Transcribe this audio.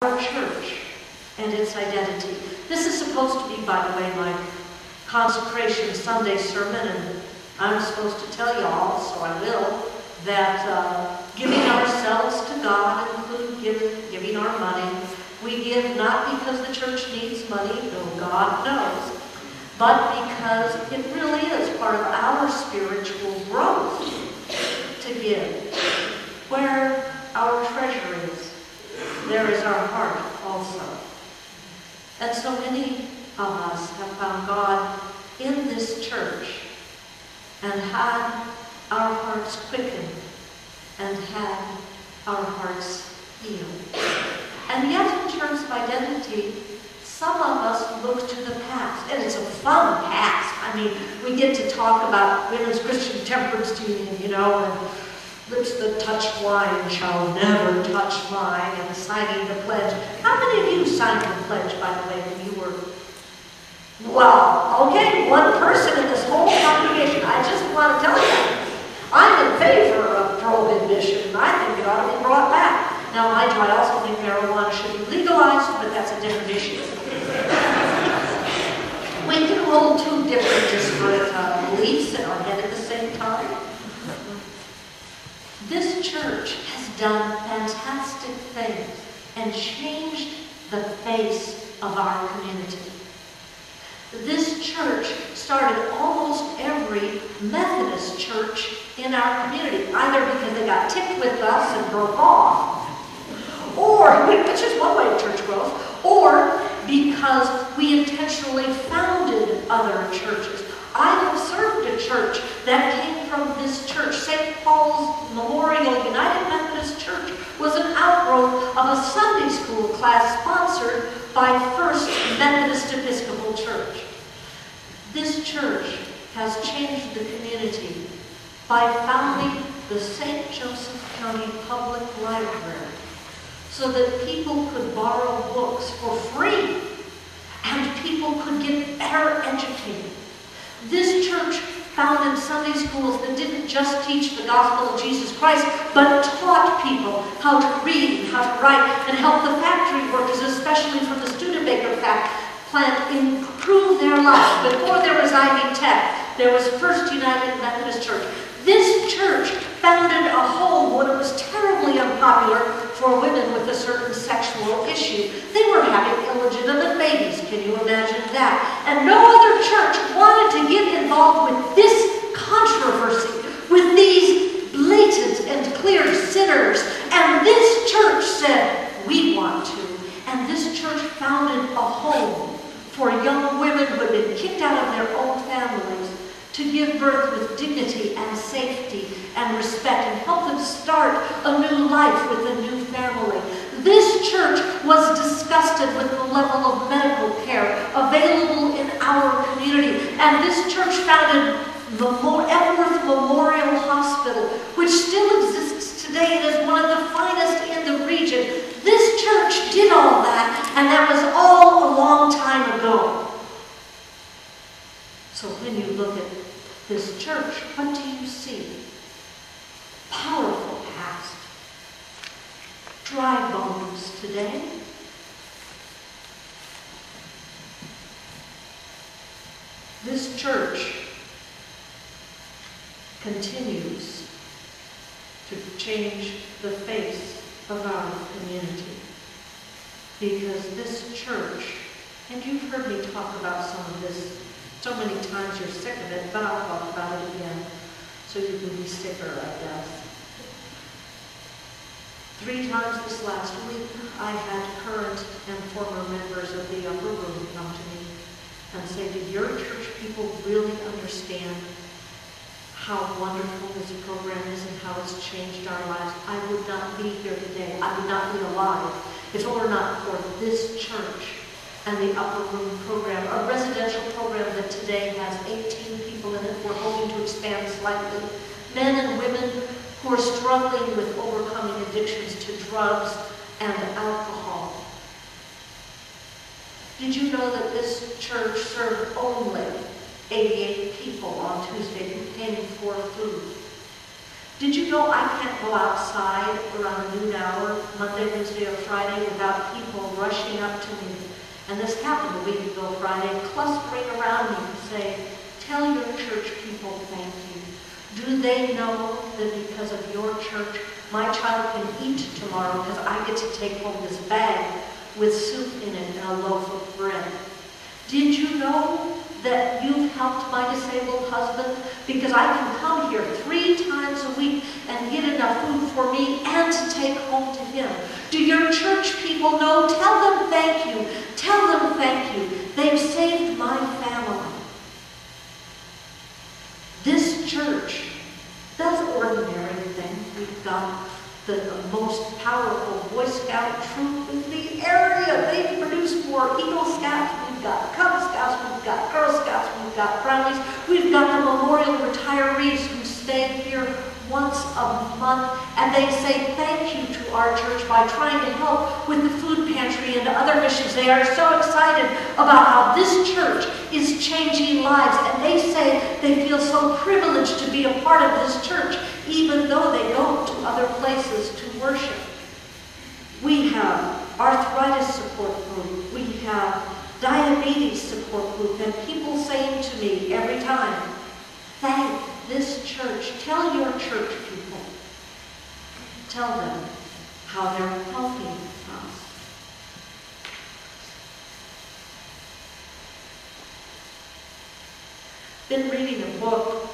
our church and its identity. This is supposed to be, by the way, my consecration Sunday sermon, and I'm supposed to tell you all, so I will, that giving ourselves to God includes giving our money. We give not because the church needs money, though God knows, but because it really is part of our spiritual growth to give. Where our treasure is, there is our heart also. And so many of us have found God in this church and had our hearts quickened and had our hearts healed. And yet, in terms of identity, some of us look to the past, and it's a fun past. I mean, we get to talk about Women's Christian Temperance Union, you know, and lips that touch wine shall never touch mine, and signing the pledge. How many of you signed the pledge, by the way, when you were? Well, okay, one person in this whole congregation. I just want to tell you, I'm in favor of prohibition. I think it ought to be brought back. Now, mind you, I also think marijuana should be legalized, but that's a different issue. We can hold two different disparate beliefs in our head at the same time. This church has done fantastic things and changed the face of our community. This church started almost every Methodist church in our community, either because they got ticked with us and broke off, or, which is one way of church growth, or because we intentionally founded other churches. I have served a church that came from this church. St. Paul's Memorial United Methodist Church was an outgrowth of a Sunday school class sponsored by First Methodist Episcopal Church. This church has changed the community by founding the St. Joseph County Public Library so that people could borrow books for free and people could get better educated. This church founded Sunday schools that didn't just teach the gospel of Jesus Christ, but taught people how to read and how to write and help the factory workers, especially from the Studebaker plant, improve their lives. Before there was Ivy Tech, there was First United Methodist Church. This church founded a home when it was terribly unpopular for women with a certain sexual issue. They were having illegitimate babies. Can you imagine that? And no other church wanted to get involved with this controversy, with these blatant and clear sinners. And this church said, we want to. And this church founded a home for young women who had been kicked out of their own families to give birth with dignity and safety and respect and help them start a new life with a new family. This church was disgusted with the level of medical care available in our community. And this church founded the Epworth Memorial Hospital, which still exists today and is one of the finest in the region. This church did all that, and that was all a long time ago. So when you look at this church, what do you see? Powerful past. Dry bones today. This church continues to change the face of our community. Because this church, and you've heard me talk about some of this so many times you're sick of it, but I'll talk about it again so you can be sicker, I guess. 3 times this last week, I had current and former members of the upper room come to me and say, do your church people really understand how wonderful this program is and how it's changed our lives? I would not be here today. I would not be alive if it were not for this church and the upper room program, a residential program that today has 18 people in it. We're hoping to expand slightly. Men and women who are struggling with overcoming addictions to drugs and alcohol. Did you know that this church served only 88 people on Tuesday who came for food? Did you know I can't go outside around a noon hour, Monday, Wednesday, or Friday, without people rushing up to me? And this happened a week ago Friday, clustering around me and saying, "Tell your church people thank you. Do they know that because of your church, my child can eat tomorrow because I get to take home this bag with soup in it and a loaf of bread? Did you know that you've helped my disabled husband because I can come here 3 times a week and get enough food for me and to take home to him? Do your church people know? Tell them thank you. Tell them thank you. They've saved my family." This church does ordinary things. We've got the most powerful Boy Scout troop in the area. They've produced more Eagle Scouts. We've got Cub Scouts. We've got Girl Scouts. We've got Brownies. We've got the memorial retirees who stay here once a month, and they say thank you to our church by trying to help with the food pantry and other missions. They are so excited about how this church is changing lives, and they say they feel so privileged to be a part of this church, even though they go to other places to worship. We have arthritis support group. We have diabetes support group, and people saying to me every time, "Thank this church. Tell your church people. Tell them how they're helping us." Been reading a book